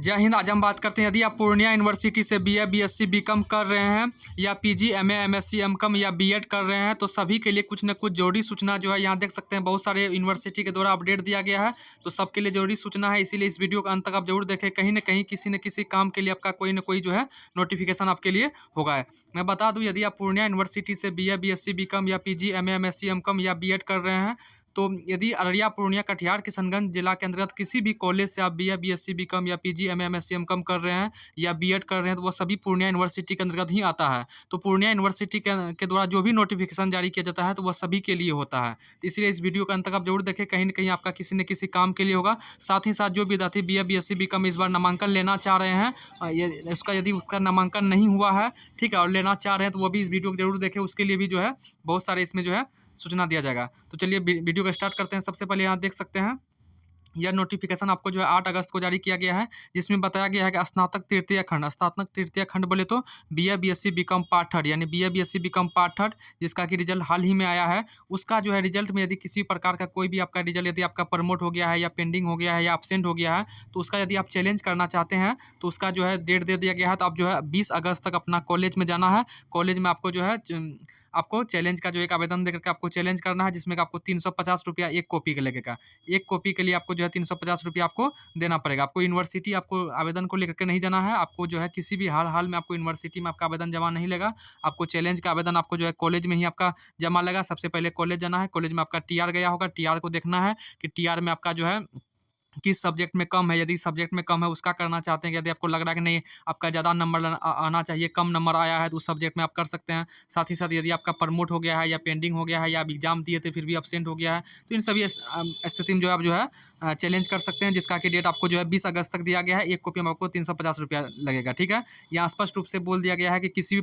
जय हिंद। आज हम बात करते हैं, यदि आप पूर्णिया यूनिवर्सिटी से बीए, बीएससी, बीकॉम कर रहे हैं या पीजी, एमए, एमएससी, एमकॉम या बीएड कर रहे हैं तो सभी के लिए कुछ न कुछ जरूरी सूचना जो है यहाँ देख सकते हैं बहुत सारे यूनिवर्सिटी के द्वारा अपडेट दिया गया है। तो सबके लिए जरूरी सूचना है, इसीलिए इस वीडियो का अंत तक आप जरूर देखें। कहीं ना कहीं किसी न किसी काम के लिए आपका कोई ना कोई जो है नोटिफिकेशन आपके लिए होगा। मैं बता दूँ, यदि आप पूर्णिया यूनिवर्सिटी से बीए, बीएससी, बीकॉम या पीजी, एमए, एमएससी, एमकॉम या बीएड कर रहे हैं तो यदि अररिया, पूर्णिया, कटिहार, किशनगंज जिला के अंतर्गत किसी भी कॉलेज से आप बीए, बीएससी, बीकॉम या पीजी, एमए, एमएससी, एमकॉम कर रहे हैं या बीएड कर रहे हैं तो वो सभी पूर्णिया यूनिवर्सिटी के अंतर्गत ही आता है। तो पूर्णिया यूनिवर्सिटी के द्वारा जो भी नोटिफिकेशन जारी किया जाता है तो वह सभी के लिए होता है। तो इसलिए इस वीडियो के अंत तक आप जरूर देखें, कहीं ना कहीं आपका किसी न किसी काम के लिए होगा। साथ ही साथ जो विद्यार्थी बीए, बीएससी, बीकॉम इस बार नामांकन लेना चाह रहे हैं, उसका यदि उसका नामांकन नहीं हुआ है, ठीक है, और लेना चाह रहे हैं तो वो भी इस वीडियो को जरूर देखें। उसके लिए भी जो है बहुत सारे इसमें जो है सूचना दिया जाएगा। तो चलिए वीडियो को स्टार्ट करते हैं। सबसे पहले यहाँ देख सकते हैं यह नोटिफिकेशन आपको जो है 8 अगस्त को जारी किया गया है, जिसमें बताया गया है कि स्नातक तृतीय खंड बोले तो BA, BSc, BCom part third यानी BA, BSc, BCom part third जिसका कि रिजल्ट हाल ही में आया है, उसका जो है रिजल्ट में यदि किसी प्रकार का कोई भी आपका रिजल्ट यदि आपका प्रमोट हो गया है या पेंडिंग हो गया है या एब्सेंट हो गया है तो उसका यदि आप चैलेंज करना चाहते हैं तो उसका जो है डेट दे दिया गया है। तो आप जो है 20 अगस्त तक अपना कॉलेज में जाना है। कॉलेज में आपको जो है आपको चैलेंज का जो एक आवेदन देकर के आपको चैलेंज करना है, जिसमें कि आपको 350 रुपया एक कॉपी के लगेगा। एक कॉपी के लिए आपको जो है 350 रुपया आपको देना पड़ेगा। आपको यूनिवर्सिटी आपको आवेदन को लेकर के नहीं जाना है। आपको जो है किसी भी हाल में आपको यूनिवर्सिटी में आपका आवेदन जमा नहीं लेगा। आपको चैलेंज का आवेदन आपको जो है कॉलेज में ही आपका जमा लेगा। सबसे पहले कॉलेज जाना है। कॉलेज में आपका टीआर गया होगा। टीआर को देखना है कि टीआर में आपका जो है किस सब्जेक्ट में कम है। यदि सब्जेक्ट में कम है उसका करना चाहते हैं, यदि आपको लग रहा है कि नहीं आपका ज़्यादा नंबर आना चाहिए, कम नंबर आया है तो उस सब्जेक्ट में आप कर सकते हैं। साथ ही साथ यदि आपका प्रमोट हो गया है या पेंडिंग हो गया है या आप एग्जाम दिए थे फिर भी अब्सेंट हो गया है तो इन सभी स्थिति में जो है आप जो है चैलेंज कर सकते हैं, जिसका कि डेट आपको जो है 20 अगस्त तक दिया गया है। एक कॉपी में आपको 350 रुपया लगेगा। ठीक है, यहाँ स्पष्ट रूप से बोल दिया गया है कि किसी भी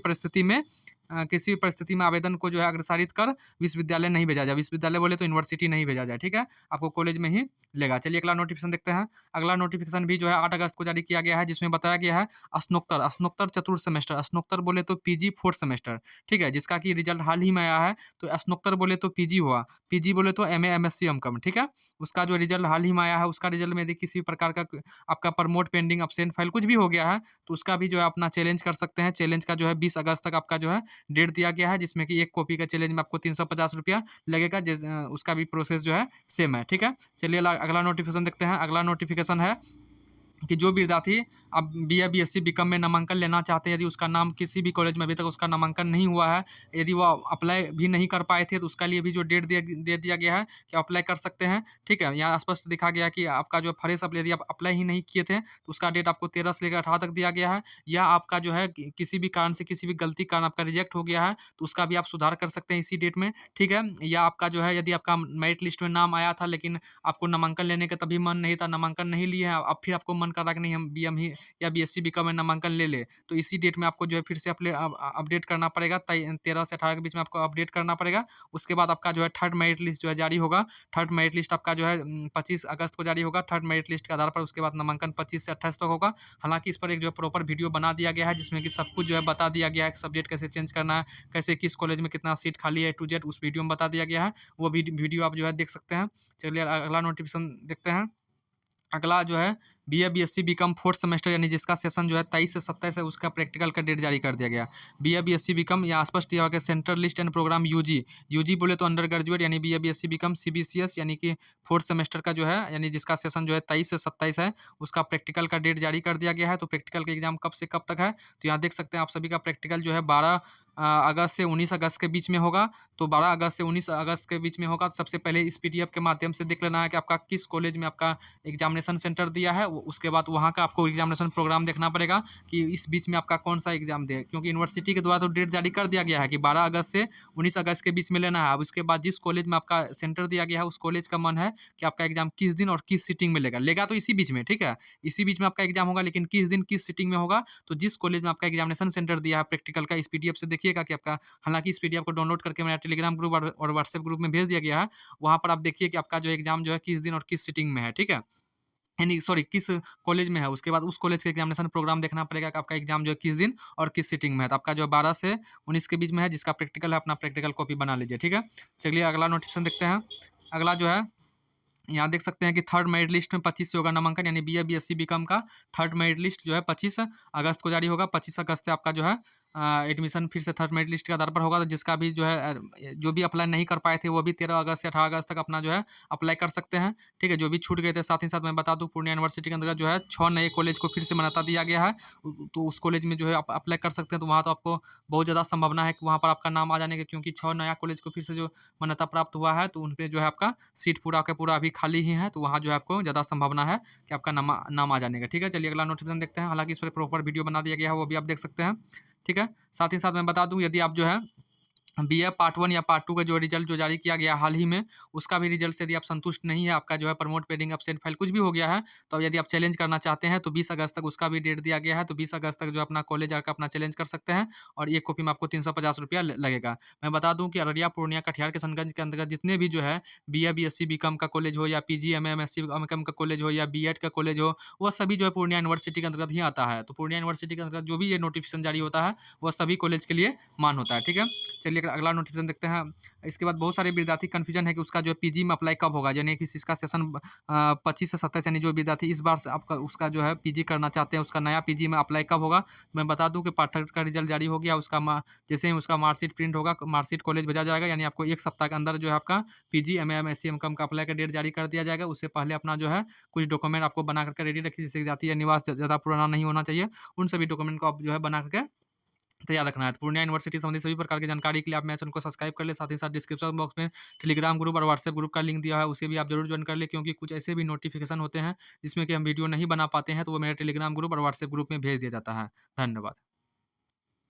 परिस्थिति में आवेदन को जो है अग्रसारित कर विश्वविद्यालय नहीं भेजा जाए। विश्वविद्यालय बोले तो यूनिवर्सिटी नहीं भेजा जाए। ठीक है, आपको कॉलेज में ही लेगा। चलिए अगला नोटिफिकेशन देखते हैं। अगला नोटिफिकेशन भी जो है 8 अगस्त को जारी किया गया है, जिसमें बताया गया है स्नोक्तर चतुर्थ सेमेस्टर, स्नोक्तर बोले तो पीजी फोर्थ सेमेस्टर, ठीक है, जिसका कि रिजल्ट हाल ही में आया है। तो स्नोक्तर बोले तो पीजी हुआ, पीजी बोले तो एमए, एमएससी, एमकॉम, ठीक है, उसका जो रिजल्ट हाल ही में आया है उसका रिजल्ट में यदि किसी प्रकार का आपका प्रमोट, पेंडिंग, अब्सेंट, फाइल कुछ भी हो गया है तो उसका भी जो है अपना चैलेंज कर सकते हैं। चैलेंज का जो है 20 अगस्त तक आपका जो है डेट दिया गया है, जिसमें कि एक कॉपी का चैलेंज में आपको 350 रुपया लगेगा। उसका भी प्रोसेस जो है सेम है। ठीक है, चलिए अगला नोटिफिकेशन देखते हैं। अगला नोटिफिकेशन है कि जो विद्यार्थी अब बीए, बीएससी, बीकॉम में नामांकन लेना चाहते हैं, यदि उसका नाम किसी भी कॉलेज में अभी तक उसका नामांकन नहीं हुआ है, यदि वो अप्लाई भी नहीं कर पाए थे तो उसका लिए भी जो डेट दे दिया गया है कि अप्लाई कर सकते हैं। ठीक है, यहाँ स्पष्ट दिखा गया कि आपका जो फ्रेश यदि आप अप्लाई ही नहीं किए थे तो उसका डेट आपको 13 से लेकर 18 तक दिया गया है। या आपका जो है किसी भी कारण से, किसी भी गलती के कारण आपका रिजेक्ट हो गया है तो उसका भी आप सुधार कर सकते हैं इसी डेट में। ठीक है, या आपका जो है यदि आपका मेरिट लिस्ट में नाम आया था लेकिन आपको नामांकन लेने का तभी मन नहीं था, नामांकन नहीं लिए हैं, अब फिर आपको मन कर रहा है कि नहीं हम बीएम ही या बीएससी, बीकॉम में नामांकन ले ले, तो इसी डेट में आपको जो है फिर से अपडेट करना पड़ेगा। 13 से 18 के बीच में आपको अपडेट करना पड़ेगा। उसके बाद आपका जो है थर्ड मेरिट लिस्ट जो है जारी होगा। थर्ड मेरिट लिस्ट आपका जो है 25 अगस्त को जारी होगा। थर्ड मेरिट लिस्ट के आधार पर उसके बाद नामांकन 25 से 28 तक होगा। हालांकि इस पर एक जो है प्रॉपर वीडियो बना दिया गया है, जिसमें कि सब कुछ जो है बता दिया गया है, सब्जेक्ट कैसे चेंज करना है, कैसे किस कॉलेज में कितना सीट खाली है, टू जेड उस वीडियो में बता दिया गया है। वो वीडियो आप जो है देख सकते हैं। चलिए अगला नोटिफिकेशन देखते हैं। अगला जो है BA, BSc, BCom fourth semester यानी जिसका सेशन जो है 23 से 27 है, उसका प्रैक्टिकल का डेट जारी कर दिया गया। बीए, बीएससी, बीकॉम या स्पष्ट दिया गया central list and program UG, UG बोले तो अंडर ग्रेजुएट यानी बीए, बीएससी, बीकॉम, सीबीसीएस यानी कि फोर्थ सेमेस्टर का जो है यानी जिसका सेशन जो है 23 से 27 है, उसका प्रैक्टिकल का डेट जारी कर दिया गया है। तो प्रैक्टिकल का एग्जाम कब से कब तक है तो यहाँ देख सकते हैं आप सभी का प्रैक्टिकल जो है 12 अगस्त से 19 अगस्त के बीच में होगा। तो 12 अगस्त से 19 अगस्त के बीच में होगा। तो सबसे पहले इस पीडीएफ के माध्यम से देख लेना है कि आपका किस कॉलेज में आपका एग्जामिनेशन सेंटर दिया है। उसके बाद वहाँ का आपको एग्जामिनेशन प्रोग्राम देखना पड़ेगा कि इस बीच में आपका कौन सा एग्जाम दे, क्योंकि यूनिवर्सिटी के द्वारा तो डेट जारी कर दिया गया है कि 12 अगस्त से 19 अगस्त के बीच में लेना है। अब उसके बाद जिस कॉलेज में आपका सेंटर दिया गया है उस कॉलेज का मन है कि आपका एग्जाम किस दिन और किस सीटिंग में लेगा तो इसी बीच में, ठीक है, इसी बीच में आपका एग्जाम होगा, लेकिन किस दिन किस सीटिंग में होगा तो जिस कॉलेज में आपका एग्जामिनेशन सेंटर दिया है प्रैक्टिकल का, इस पीडीएफ से देखिएगा कि आपका, हालांकि इस पीडीएफ को डाउनलोड करके मेरा टेलीग्राम ग्रुप और व्हाट्सएप ग्रुप में भेज दिया गया है। वहाँ पर आप देखिए कि आपका जो एग्जाम जो है किस दिन और किस सीटिंग में है। ठीक है, यानी सॉरी किस कॉलेज में है। उसके बाद उस कॉलेज का एग्जामिनेशन प्रोग्राम देखना पड़ेगा कि आपका एग्जाम जो है किस दिन और किस सीटिंग में है। तो आपका जो 12 से 19 के बीच में है, जिसका प्रैक्टिकल है अपना प्रैक्टिकल कॉपी बना लीजिए। ठीक है, चलिए अगला नोटिफिकेशन देखते हैं। अगला जो है यहाँ देख सकते हैं कि थर्ड मेरिट लिस्ट में 25 से होगा नामांकन, यानी BA BSc बीकॉम का थर्ड मेरिट लिस्ट जो है 25 अगस्त को जारी होगा। 25 अगस्त से आपका जो है एडमिशन फिर से थर्ड मेरिट लिस्ट के आधार पर होगा। तो जिसका भी जो है जो भी अप्लाई नहीं कर पाए थे वो भी 13 अगस्त से 18 अगस्त तक अपना जो है अप्लाई कर सकते हैं। ठीक है, जो भी छूट गए थे। साथ ही साथ मैं बता दूं पूर्णिया यूनिवर्सिटी के अंतर्गत जो है 6 नए कॉलेज को फिर से मान्यता दिया गया है। तो उस कॉलेज में जो है आप अप्लाई कर सकते हैं। तो वहाँ तो आपको बहुत ज़्यादा संभावना है कि वहाँ पर आपका नाम आ जाने की, क्योंकि 6 नया कॉलेज को फिर से जो मान्यता प्राप्त हुआ है तो उन पे जो है आपका सीट पूरा का पूरा अभी खाली ही है। तो वहाँ जो है आपको ज़्यादा संभावना है कि आपका नाम आ जाने का। ठीक है, चलिए अगला नोटिफिकेशन देखते हैं। हालांकि इस पर प्रॉपर वीडियो बना दिया गया है, वो भी आप देख सकते हैं। ठीक है, साथ ही साथ मैं बता दूं यदि आप जो है BA पार्ट 1 या पार्ट 2 का जो रिजल्ट जो जारी किया गया हाल ही में, उसका भी रिजल्ट से यदि आप संतुष्ट नहीं है, आपका जो है प्रमोट पेंडिंग अपसेट फाइल कुछ भी हो गया है, तो यदि आप चैलेंज करना चाहते हैं तो 20 अगस्त तक उसका भी डेट दिया गया है। तो 20 अगस्त तक जो अपना कॉलेज आकर अपना चैलेंज कर सकते हैं और एक कॉपी में आपको 350 रुपया लगेगा। मैं बता दूं कि अररिया, पूर्णिया, कटिहार, किशनगंज के अंतर्गत जितने भी जो है BA BSc बीकॉम का कॉलेज हो या PG MA MSc एमकॉम का कॉलेज हो या B.Ed का कॉलेज हो, वह सभी जो है पूर्णिया यूनिवर्सिटी के अंतर्गत ही आता है। तो पूर्णिया यूनिवर्सिटी के अंतर्गत जो भी ये नोटिफिकेशन जारी होता है वह सभी कॉलेज के लिए मान होता है। ठीक है, चलिए अगला नोटिफिकेशन देखते हैं। इसके बाद बहुत सारे विद्यार्थी कन्फ्यूजन है कि उसका जो है PG में अप्लाई कब होगा, यानी कि इसका सेशन 25 से 27, यानी जो विद्यार्थी इस बार से आपका उसका जो है PG करना चाहते हैं उसका नया PG में अप्लाई कब होगा। मैं बता दूं कि पार्ट थर्ड का रिजल्ट जारी हो गया, उसका जैसे ही उसका मार्कशीट प्रिंट होगा, मार्कशीट कॉलेज भेजा जाएगा, यानी आपको 1 सप्ताह के अंदर जो है आपका PG MA MSc एमकॉम का अप्लाई का डेट जारी कर दिया जाएगा। उससे पहले अपना जो है कुछ डॉक्यूमेंट आपको बना करके रेडी रखिए, जैसे जाति या निवास ज़्यादा पुराना नहीं होना चाहिए। उन सभी डॉक्यूमेंट को आप जो है बना करके तैयार रखना है। तो पूर्णिया यूनिवर्सिटी संबंधी सभी प्रकार की जानकारी के लिए आप मेरे चैनल को सब्सक्राइब कर ले। साथ ही साथ डिस्क्रिप्शन बॉक्स में टेलीग्राम ग्रुप और व्हाट्सएप ग्रुप का लिंक दिया है, उसे भी आप जरूर ज्वाइन कर ले, क्योंकि कुछ ऐसे भी नोटिफिकेशन होते हैं जिसमें कि हम वीडियो नहीं बना पाते हैं, तो वो मेरे टेलीग्राम ग्रुप और व्हाट्सएप ग्रुप में भेज दिया जाता है। धन्यवाद।